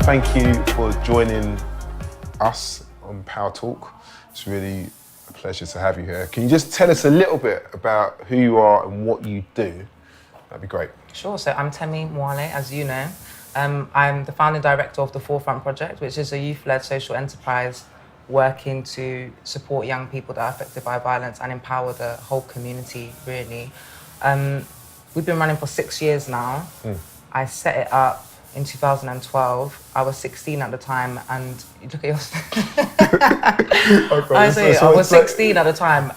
thank you for joining us on PowerTalk. It's really a pleasure to have you here. Can you just tell us a little bit about who you are and what you do? That'd be great. Sure, so I'm Temi Mwale, as you know. I'm the founding director of the Forefront Project, which is a youth-led social enterprise working to support young people that are affected by violence and empower the whole community, really. We've been running for 6 years now. I set it up in 2012. I was 16 at the time, and you look at your... I was 16 at the time,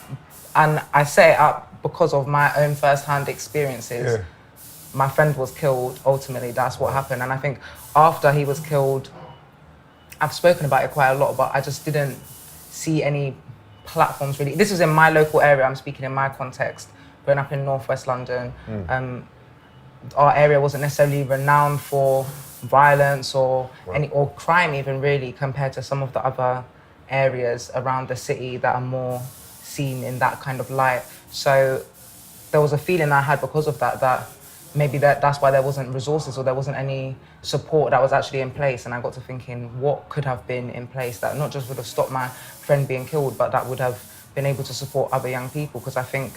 and I set it up because of my own first-hand experiences. Yeah. My friend was killed, ultimately, that's what happened. And I think after he was killed, I've spoken about it quite a lot, but I just didn't see any platforms really. This was in my local area, I'm speaking in my context, growing up in Northwest London. Our area wasn't necessarily renowned for violence or or crime even really, compared to some of the other areas around the city that are more seen in that kind of light. So there was a feeling I had because of that maybe that's why there wasn't resources or there wasn't any support that was actually in place. And I got to thinking, what could have been in place that not just would have stopped my friend being killed, but that would have been able to support other young people? Because I think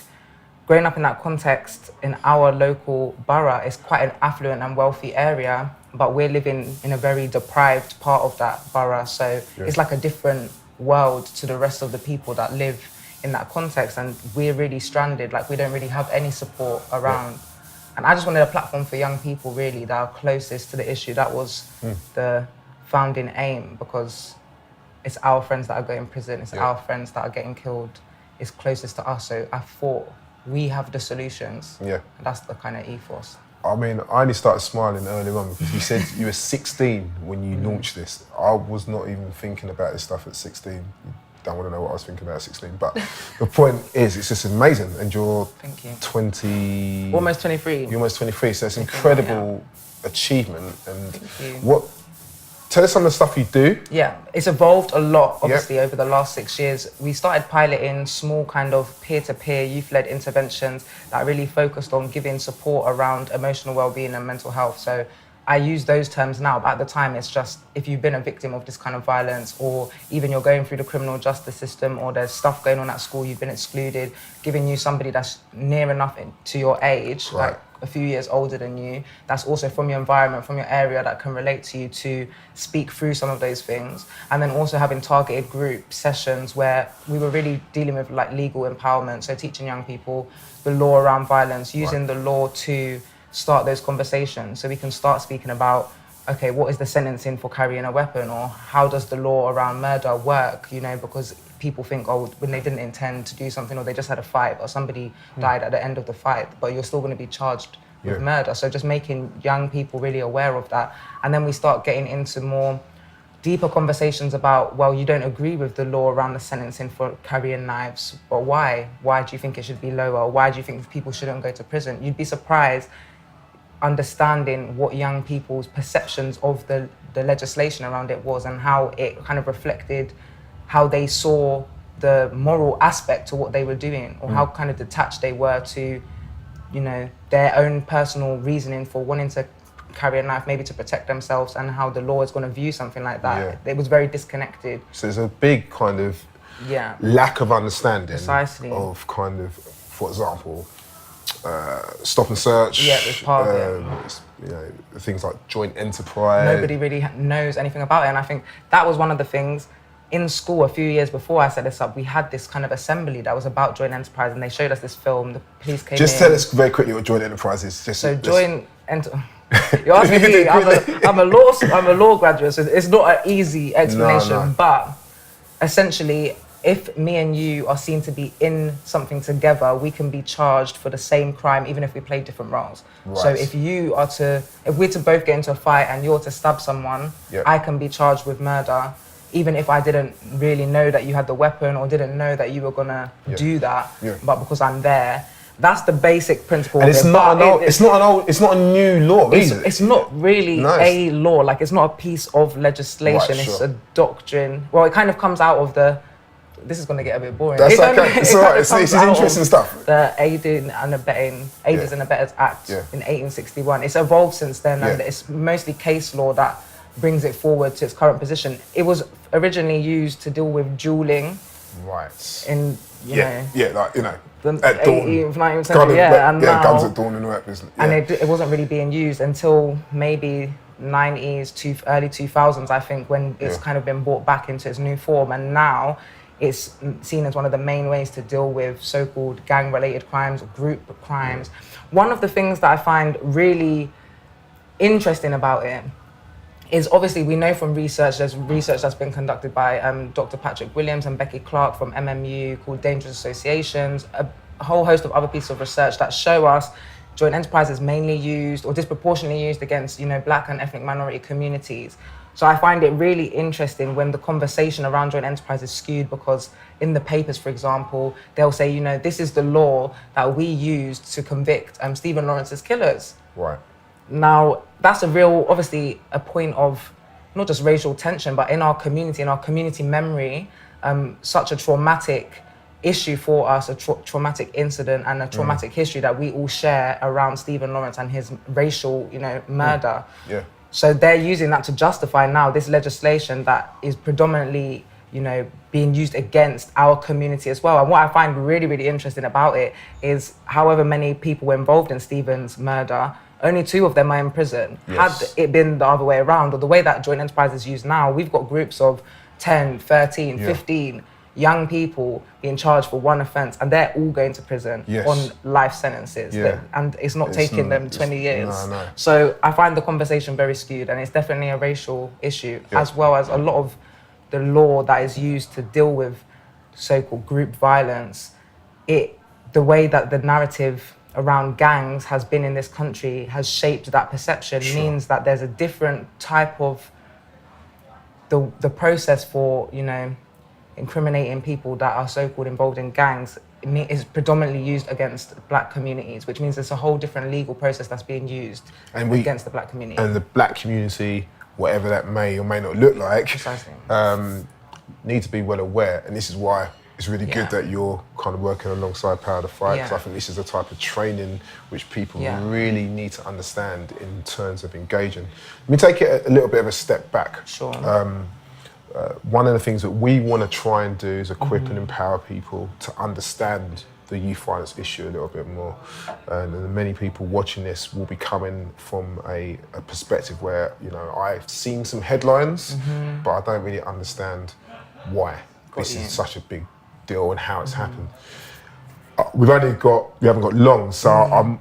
growing up in that context in our local borough is quite an affluent and wealthy area, but we're living in a very deprived part of that borough. So it's like a different world to the rest of the people that live in that context. And we're really stranded, like we don't really have any support around. And I just wanted a platform for young people really that are closest to the issue. That was the founding aim, because it's our friends that are going to prison, it's our friends that are getting killed, it's closest to us. So I thought we have the solutions. And that's the kind of ethos. I mean, I only started smiling earlier on because you said you were 16 when you launched this. I was not even thinking about this stuff at 16. Don't want to know what I was thinking about at 16, but the point is, it's just amazing. And you're 20... Almost 23. You're almost 23, so it's incredible achievement. And tell us some of the stuff you do. Yeah, it's evolved a lot, obviously, over the last 6 years. We started piloting small kind of peer-to-peer youth-led interventions that really focused on giving support around emotional well-being and mental health. So I use those terms now, but at the time it's just if you've been a victim of this kind of violence, or even you're going through the criminal justice system, or there's stuff going on at school, you've been excluded, giving you somebody that's near enough to your age, like a few years older than you, that's also from your environment, from your area, that can relate to you, to speak through some of those things. And then also having targeted group sessions where we were really dealing with like legal empowerment, so teaching young people the law around violence, using the law to start those conversations, so we can start speaking about, okay, what is the sentencing for carrying a weapon, or how does the law around murder work, you know, because people think, oh, when they didn't intend to do something, or they just had a fight, or somebody died at the end of the fight, but you're still going to be charged with murder. So just making young people really aware of that. And then we start getting into more deeper conversations about, well, you don't agree with the law around the sentencing for carrying knives, but why? Why do you think it should be lower? Why do you think people shouldn't go to prison? You'd be surprised understanding what young people's perceptions of the legislation around it was, and how it kind of reflected how they saw the moral aspect to what they were doing, or how kind of detached they were to, you know, their own personal reasoning for wanting to carry a knife, maybe to protect themselves, and how the law is going to view something like that. It was very disconnected. So there's a big kind of lack of understanding of kind of, for example, stop and search. There's part of it. You know, things like joint enterprise. Nobody really knows anything about it, and I think that was one of the things. In school, a few years before I set this up, we had this kind of assembly that was about joint enterprise, and they showed us this film. The police came in. Just tell us very quickly what joint enterprise is. So joint enterprise. You're asking me. I'm a law graduate, so it's not an easy explanation. But essentially, if me and you are seen to be in something together, we can be charged for the same crime, even if we play different roles. So if we're to both get into a fight and you're to stab someone, I can be charged with murder, even if I didn't really know that you had the weapon, or didn't know that you were gonna do that. But because I'm there, that's the basic principle. And it's not a new law either. It's not really a law. Like, it's not a piece of legislation. It's a doctrine. Well, it kind of comes out of the. This is going to get a bit boring. That's okay. It's all right. It's interesting stuff. The Aiders and Abettors Act in 1861. It's evolved since then, and it's mostly case law that brings it forward to its current position. It was originally used to deal with dueling. Right. In, you know, like, you know, the at dawn. 18th, 19th century, and now, guns at dawn and all that business. Yeah. And it wasn't really being used until maybe 90s to early 2000s, I think, when it's kind of been brought back into its new form. And now it's seen as one of the main ways to deal with so-called gang-related crimes or group crimes. One of the things that I find really interesting about it is, obviously, we know from research, there's research that's been conducted by Dr. Patrick Williams and Becky Clark from MMU called Dangerous Associations, a whole host of other pieces of research that show us joint enterprise is mainly used or disproportionately used against, you know, Black and ethnic minority communities. So I find it really interesting when the conversation around joint enterprise is skewed, because in the papers, for example, they'll say, you know, this is the law that we used to convict Stephen Lawrence's killers. Right. Now, that's obviously a point of not just racial tension, but in our community memory, such a traumatic issue for us, a traumatic incident and a traumatic history that we all share around Stephen Lawrence and his racial, you know, murder. Yeah. So they're using that to justify now this legislation that is predominantly, you know, being used against our community as well. And what I find really, really interesting about it is, however many people were involved in Stephen's murder, only 2 of them are in prison. Yes. Had it been the other way around, or the way that joint enterprise is used now, we've got groups of 10, 13, 15 young people being charged for one offence, and they're all going to prison on life sentences. And it's not taking them 20 years. No. So I find the conversation very skewed, and it's definitely a racial issue, as well as a lot of the law that is used to deal with so-called group violence. The way that the narrative around gangs has been in this country has shaped that perception, means that there's a different type of the process for, you know, incriminating people that are so-called involved in gangs is predominantly used against Black communities, which means there's a whole different legal process that's being used against the Black community. And the Black community, whatever that may or may not look like, need to be well aware. And this is why it's really good that you're kind of working alongside Power to Fight, because I think this is the type of training which people really need to understand in terms of engaging. Let me take it a little bit of a step back. Sure. One of the things that we want to try and do is equip and empower people to understand the youth violence issue a little bit more. And many people watching this will be coming from a perspective where, you know, I've seen some headlines, but I don't really understand why this is such a big deal and how it's happened. We haven't got long, so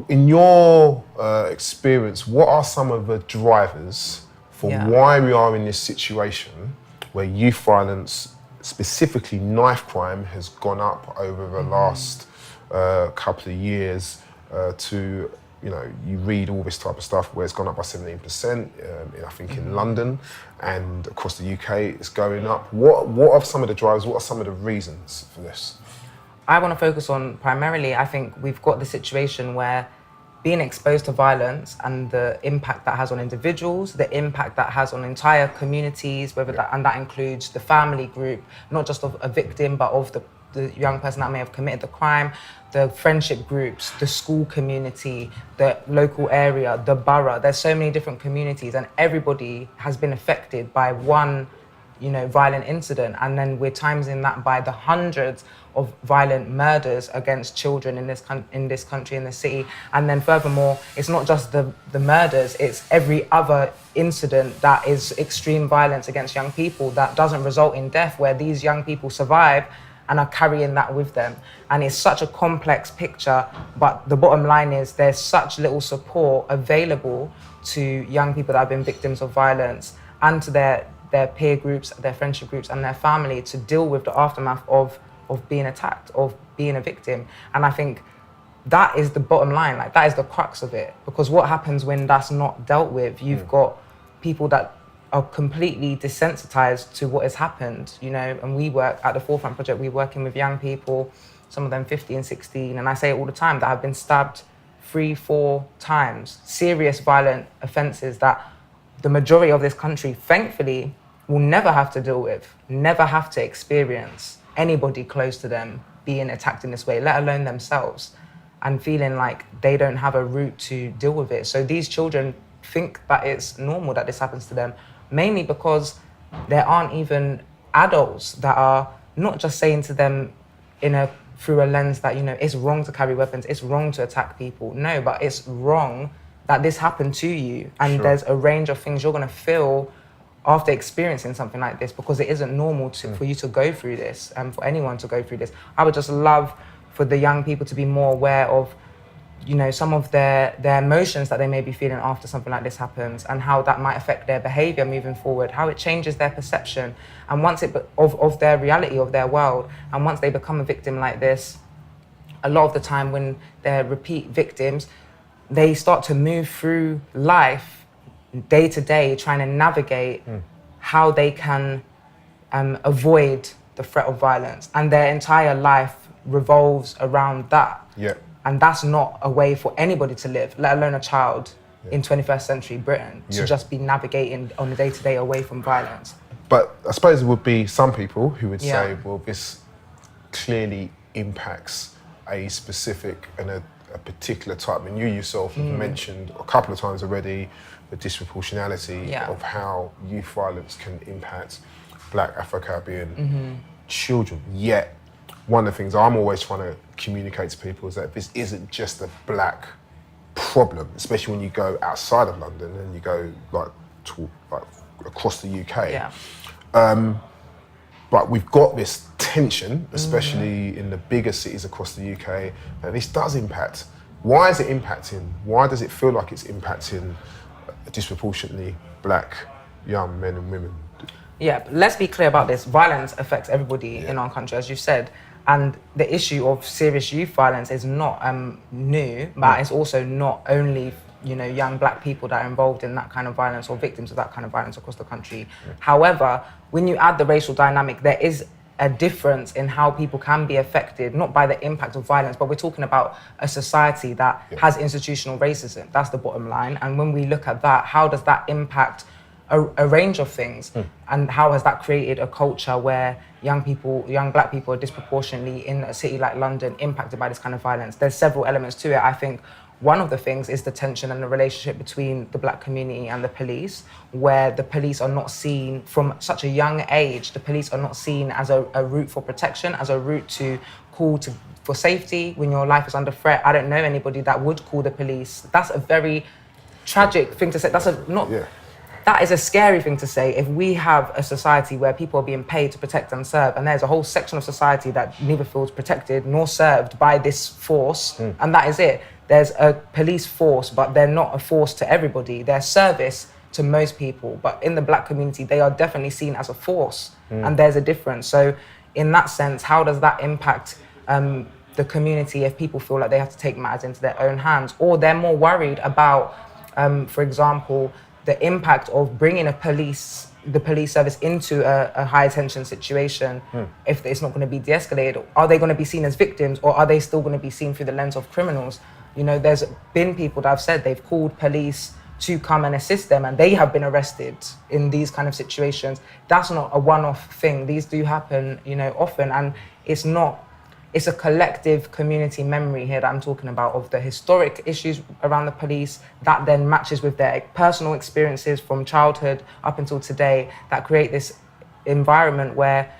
in your experience, what are some of the drivers for why we are in this situation where youth violence, specifically knife crime, has gone up over the last couple of years to, you know, you read all this type of stuff where it's gone up by 17%, I think in London, and across the UK it's going up. What are some of the drivers, what are some of the reasons for this? I want to focus on, primarily, I think we've got the situation where being exposed to violence and the impact that has on individuals, the impact that has on entire communities, and that includes the family group, not just of a victim, but of the young person that may have committed the crime, the friendship groups, the school community, the local area, the borough. There's so many different communities, and everybody has been affected by one, you know, violent incident. And then we're timesing that by the hundreds of violent murders against children in this country, in this city. And then furthermore, it's not just the murders, it's every other incident that is extreme violence against young people that doesn't result in death, where these young people survive and are carrying that with them. And it's such a complex picture, but the bottom line is there's such little support available to young people that have been victims of violence and to their peer groups, their friendship groups, and their family to deal with the aftermath of being attacked, of being a victim. And I think that is the bottom line, like that is the crux of it. Because what happens when that's not dealt with? You've got people that are completely desensitized to what has happened, you know, and we work at the Forefront Project, we're working with young people, some of them 15, 16, and I say it all the time, that have been stabbed 3-4 times, serious violent offences that the majority of this country, thankfully, will never have to deal with, never have to experience anybody close to them being attacked in this way, let alone themselves, and feeling like they don't have a route to deal with it. So these children think that it's normal that this happens to them, mainly because there aren't even adults that are not just saying to them through a lens that, you know, it's wrong to carry weapons, it's wrong to attack people. No, but it's wrong that this happened to you. And there's a range of things you're going to feel after experiencing something like this, because it isn't normal for you to go through this and for anyone to go through this. I would just love for the young people to be more aware of, you know, some of their emotions that they may be feeling after something like this happens, and how that might affect their behavior moving forward, how it changes their perception and of their reality, of their world. And once they become a victim like this, a lot of the time when they're repeat victims, they start to move through life day to day trying to navigate how they can avoid the threat of violence, and their entire life revolves around that. And that's not a way for anybody to live, let alone a child in 21st century Britain, to just be navigating on a day-to-day away from violence. But I suppose there would be some people who would say, well, this clearly impacts a specific and a particular type. I mean, you yourself have mentioned a couple of times already the disproportionality of how youth violence can impact Black Afro-Caribbean children. Yet, one of the things I'm always trying to communicate to people is that this isn't just a Black problem, especially when you go outside of London and you go across the UK. But we've got this tension, especially in the bigger cities across the UK, and this does impact. Why is it impacting? Why does it feel like it's impacting disproportionately Black young men and women? Yeah, let's be clear about this. Violence affects everybody in our country, as you said. And the issue of serious youth violence is not new, but it's also not only, you know, young Black people that are involved in that kind of violence or victims of that kind of violence across the country. However, when you add the racial dynamic, there is a difference in how people can be affected, not by the impact of violence, but we're talking about a society that has institutional racism. That's the bottom line. And when we look at that, how does that impact a range of things, and how has that created a culture where young Black people are disproportionately in a city like London impacted by this kind of violence? There's several elements to it. I think one of the things is the tension and the relationship between the Black community and the police, where the police are not seen from such a young age. The police are not seen as a route for protection, as a route to call for safety when your life is under threat. I don't know anybody that would call the police. That's a very tragic thing to say. That is a scary thing to say. If we have a society where people are being paid to protect and serve, and there's a whole section of society that neither feels protected nor served by this force, and that is it. There's a police force, but they're not a force to everybody. They're service to most people. But in the Black community, they are definitely seen as a force, and there's a difference. So in that sense, how does that impact the community if people feel like they have to take matters into their own hands, or they're more worried about, for example, the impact of bringing the police service into a high tension situation if it's not going to be de-escalated? Are they going to be seen as victims, or are they still going to be seen through the lens of criminals? You know, there's been people that have said they've called police to come and assist them, and they have been arrested in these kind of situations. That's not a one-off thing. These do happen, you know, often, and it's a collective community memory here that I'm talking about, of the historic issues around the police that then matches with their personal experiences from childhood up until today, that create this environment where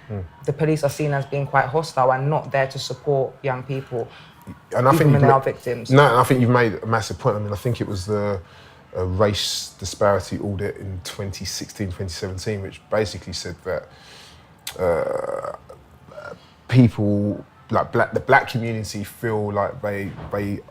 the police are seen as being quite hostile and not there to support young people, and I think when they are victims. No, and I think you've made a massive point. I mean, I think it was the race disparity audit in 2016, 2017, which basically said that people, like the Black community, feel like they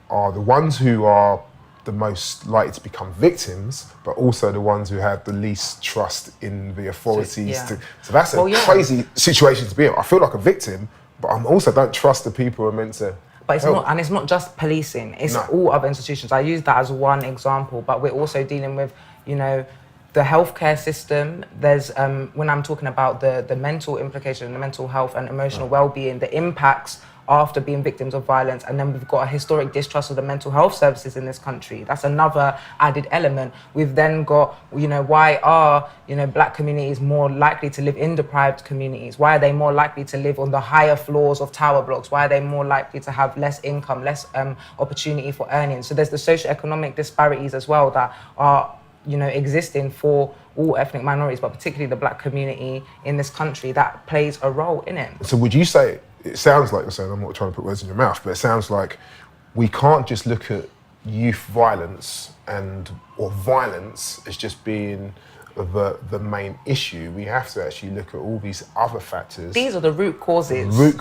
are the ones who are the most likely to become victims, but also the ones who have the least trust in the authorities. So that's a crazy situation to be in. I feel like a victim, but I also don't trust the people who are meant to. But it's not just policing, it's all other institutions. I use that as one example, but we're also dealing with, you know, the healthcare system. There's, when I'm talking about the mental implications, the mental health and emotional well-being, the impacts after being victims of violence, and then we've got a historic distrust of the mental health services in this country. That's another added element. We've then got, you know, why are, you know, Black communities more likely to live in deprived communities? Why are they more likely to live on the higher floors of tower blocks? Why are they more likely to have less income, less opportunity for earnings? So there's the socioeconomic disparities as well that are existing for all ethnic minorities, but particularly the black community in this country, that plays a role in it. So would you say, it sounds like you're saying, I'm not trying to put words in your mouth, but it sounds like we can't just look at youth violence or violence as just being the main issue. We have to actually look at all these other factors. These are the root causes. The root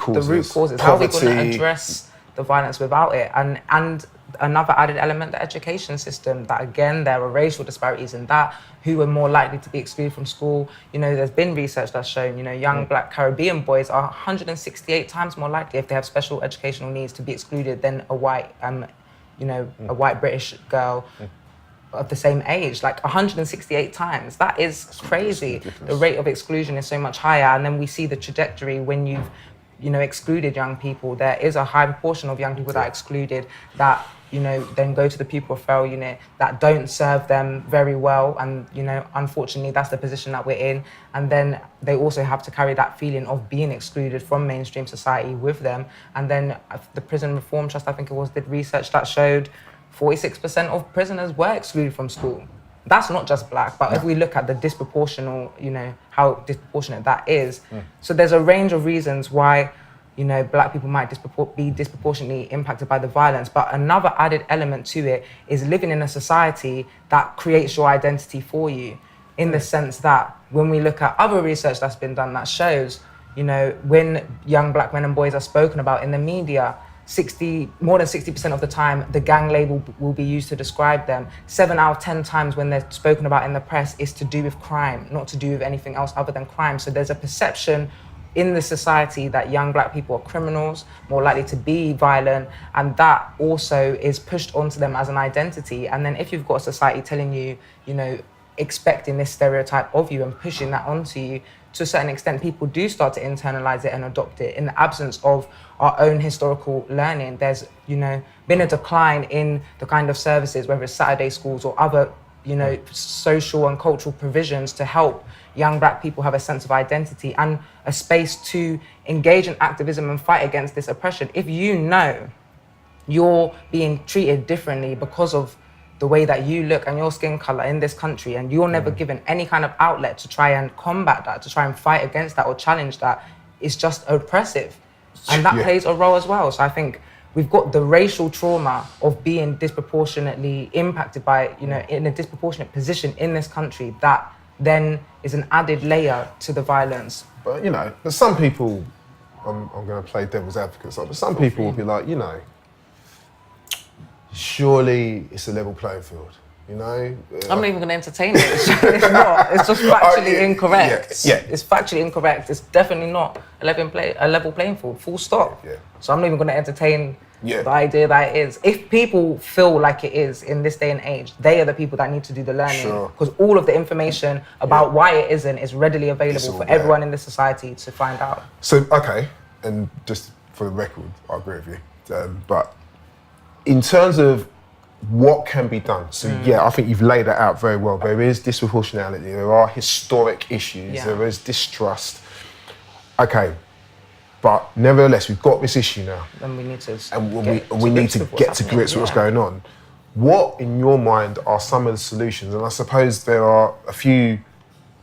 causes. Poverty. How are we going to address the violence without it? And another added element, the education system, that again, there are racial disparities in that, who are more likely to be excluded from school. There's been research that's shown, young black Caribbean boys are 168 times more likely, if they have special educational needs, to be excluded than a white, a white British girl of the same age, like 168 times. That is crazy. The rate of exclusion is so much higher. And then we see the trajectory when you've, excluded young people. There is a high proportion of young people that are excluded that, then go to the pupil referral unit, that don't serve them very well. And, unfortunately, that's the position that we're in. And then they also have to carry that feeling of being excluded from mainstream society with them. And then the Prison Reform Trust, I think it was, did research that showed 46% of prisoners were excluded from school. That's not just black, but if we look at the disproportional, how disproportionate that is. So there's a range of reasons why, black people might be disproportionately impacted by the violence. But another added element to it is living in a society that creates your identity for you, in the sense that when we look at other research that's been done that shows, when young black men and boys are spoken about in the media, more than 60% of the time, the gang label will be used to describe them. 7 out of 10 times when they're spoken about in the press is to do with crime, not to do with anything else other than crime. So there's a perception in the society that young black people are criminals, more likely to be violent, and that also is pushed onto them as an identity. And then if you've got a society telling you, expecting this stereotype of you and pushing that onto you, to a certain extent, people do start to internalize it and adopt it. In the absence of our own historical learning, there's, been a decline in the kind of services, whether it's Saturday schools or other, social and cultural provisions to help young black people have a sense of identity and a space to engage in activism and fight against this oppression. If you're being treated differently because of the way that you look and your skin color in this country, and you're never given any kind of outlet to try and combat that, to try and fight against that or challenge that, it's just oppressive. And that plays a role as well. So I think we've got the racial trauma of being disproportionately impacted by, in a disproportionate position in this country, that then is an added layer to the violence. But, there's some people, I'm going to play devil's advocate, but some people will be like, surely it's a level playing field, I'm not even going to entertain it. It's not. It's just factually incorrect. Yeah. It's factually incorrect. It's definitely not a level playing field, full stop. Yeah. So I'm not even going to entertain the idea that it is. If people feel like it is in this day and age, they are the people that need to do the learning. Because all of the information about why it isn't is readily available for everyone in the society to find out. So, okay, and just for the record, I agree with you. But in terms of what can be done, so I think you've laid that out very well. There is disproportionality, there are historic issues, there is distrust. Okay, but nevertheless, we've got this issue now. And we need to get to grips with what's going on. What, in your mind, are some of the solutions? And I suppose there are a few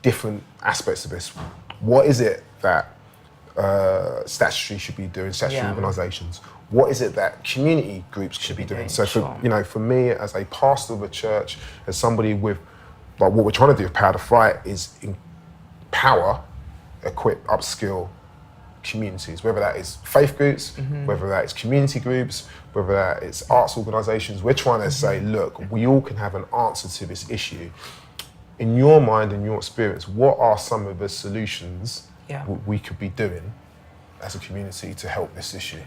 different aspects of this. What is it that statutory should be doing, statutory organisations? What is it that community groups should be doing? So for me, as a pastor of a church, as somebody with, like, what we're trying to do with Power to Fight is empower, equip, upskill communities, whether that is faith groups, whether that is community groups, whether that is arts organisations. We're trying to say, look, we all can have an answer to this issue. In your mind, in your experience, what are some of the solutions we could be doing as a community to help this issue?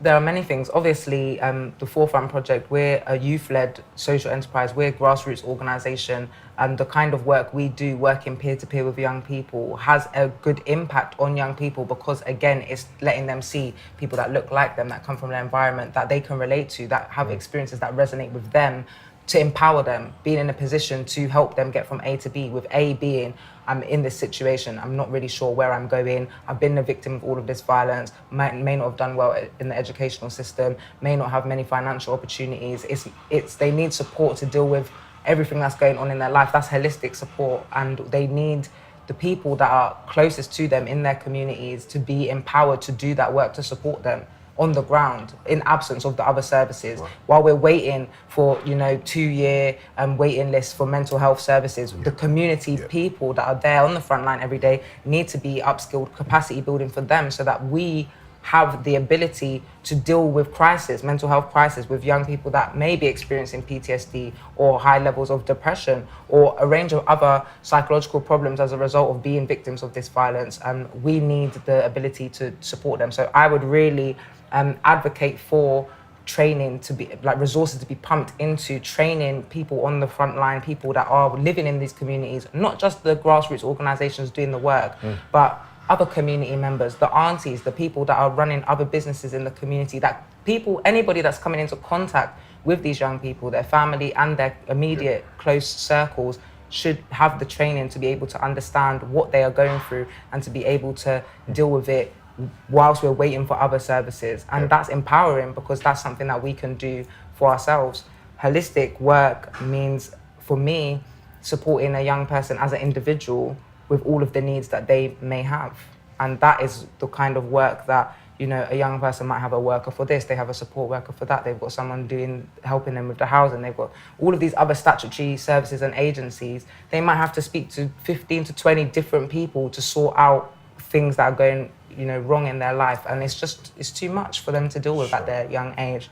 There are many things. Obviously, the Forefront Project, we're a youth-led social enterprise. We're a grassroots organisation, and the kind of work we do, working peer-to-peer with young people, has a good impact on young people because, again, it's letting them see people that look like them, that come from their environment, that they can relate to, that have experiences that resonate with them, to empower them, being in a position to help them get from A to B, with A being, I'm in this situation, I'm not really sure where I'm going, I've been a victim of all of this violence, may not have done well in the educational system, may not have many financial opportunities. It's they need support to deal with everything that's going on in their life. That's holistic support, and they need the people that are closest to them in their communities to be empowered to do that work, to support them on the ground in absence of the other services. Right. While we're waiting for 2-year waiting lists for mental health services, the community people that are there on the front line every day need to be upskilled, capacity building for them, so that we have the ability to deal with crisis, mental health crisis, with young people that may be experiencing PTSD or high levels of depression or a range of other psychological problems as a result of being victims of this violence. And we need the ability to support them. So I would really advocate for training to be, like, resources to be pumped into training people on the front line, people that are living in these communities, not just the grassroots organizations doing the work, but other community members, the aunties, the people that are running other businesses in the community, that people, anybody that's coming into contact with these young people, their family and their immediate close circles, should have the training to be able to understand what they are going through and to be able to deal with it whilst we're waiting for other services. And that's empowering, because that's something that we can do for ourselves. Holistic work means, for me, supporting a young person as an individual with all of the needs that they may have. And that is the kind of work that, a young person might have a worker for this, they have a support worker for that, they've got someone helping them with the housing, they've got all of these other statutory services and agencies. They might have to speak to 15 to 20 different people to sort out things that are going, wrong in their life. And it's too much for them to deal with at their young age.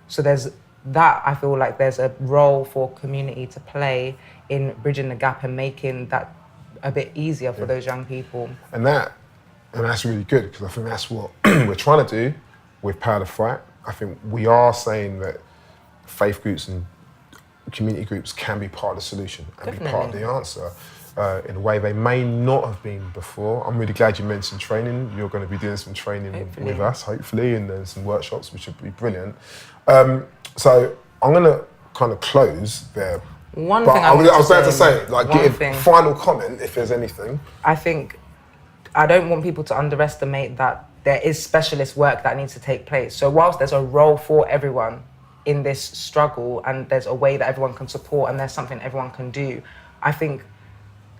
So I feel like there's a role for community to play in bridging the gap and making that a bit easier for those young people. And that's really good, because I think that's what we're trying to do with Power to Fight. I think we are saying that faith groups and community groups can be part of the solution and be part of the answer in a way they may not have been before. I'm really glad you mentioned training. You're going to be doing some training with us, hopefully, and then some workshops, which would be brilliant. So I'm going to kind of close there. One thing I was about to say, give a final comment, if there's anything. I don't want people to underestimate that there is specialist work that needs to take place. So whilst there's a role for everyone in this struggle, and there's a way that everyone can support, and there's something everyone can do, I think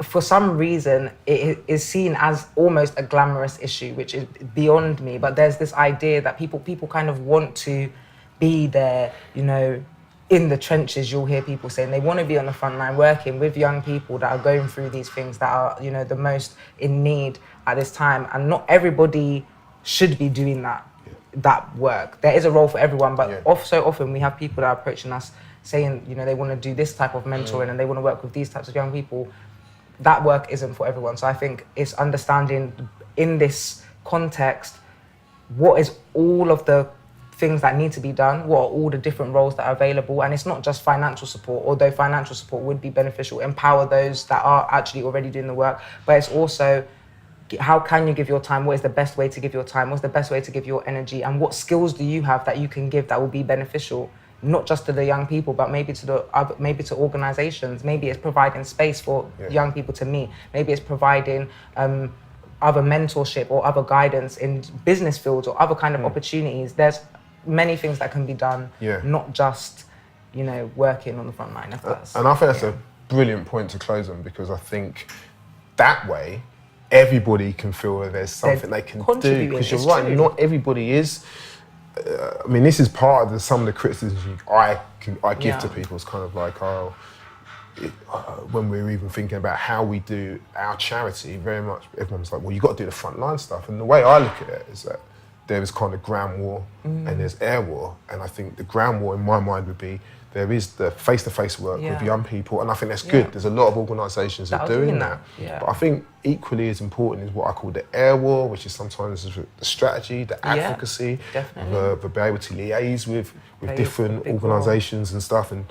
for some reason it is seen as almost a glamorous issue, which is beyond me. But there's this idea that people kind of want to be there, in the trenches. You'll hear people saying they want to be on the front line working with young people that are going through these things, that are, the most in need at this time. And not everybody should be doing that work. There is a role for everyone, but so often we have people that are approaching us saying, they want to do this type of mentoring and they want to work with these types of young people. That work isn't for everyone. So I think it's understanding in this context, what is all of the things that need to be done, what are all the different roles that are available. And it's not just financial support, although financial support would be beneficial, empower those that are actually already doing the work, but it's also, how can you give your time? What is the best way to give your time? What's the best way to give your energy? And what skills do you have that you can give that will be beneficial, not just to the young people, but maybe to organizations. Maybe it's providing space for young people to meet. Maybe it's providing other mentorship or other guidance in business fields or other kind of opportunities. There's many things that can be done, not just, working on the front line. And I think that's a brilliant point to close on, because I think that way everybody can feel that there's something they can do. Because you're right, not everybody is. This is part of some of the criticisms I give to people. It's kind of like, when we're even thinking about how we do our charity, very much everyone's like, well, you've got to do the front line stuff. And the way I look at it is that there is kind of ground war and there's air war. And I think the ground war in my mind would be, there is the face-to-face work with young people, and I think that's good. There's a lot of organisations that are doing that. But I think equally as important is what I call the air war, which is sometimes the strategy, the advocacy, the be able to liaise with different organisations and stuff, and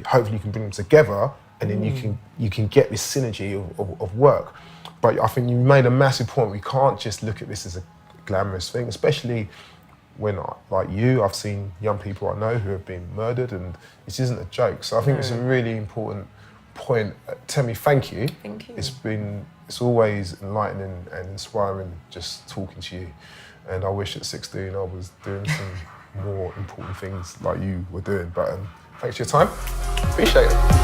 hopefully you can bring them together, and then you can get this synergy of work. But I think you made a massive point. We can't just look at this as a glamorous thing, especially when, like you, I've seen young people I know who have been murdered, and this isn't a joke. So I think it's a really important point. Temi, thank you. Thank you. It's always enlightening and inspiring just talking to you. And I wish at 16 I was doing some more important things like you were doing. But thanks for your time. Appreciate it.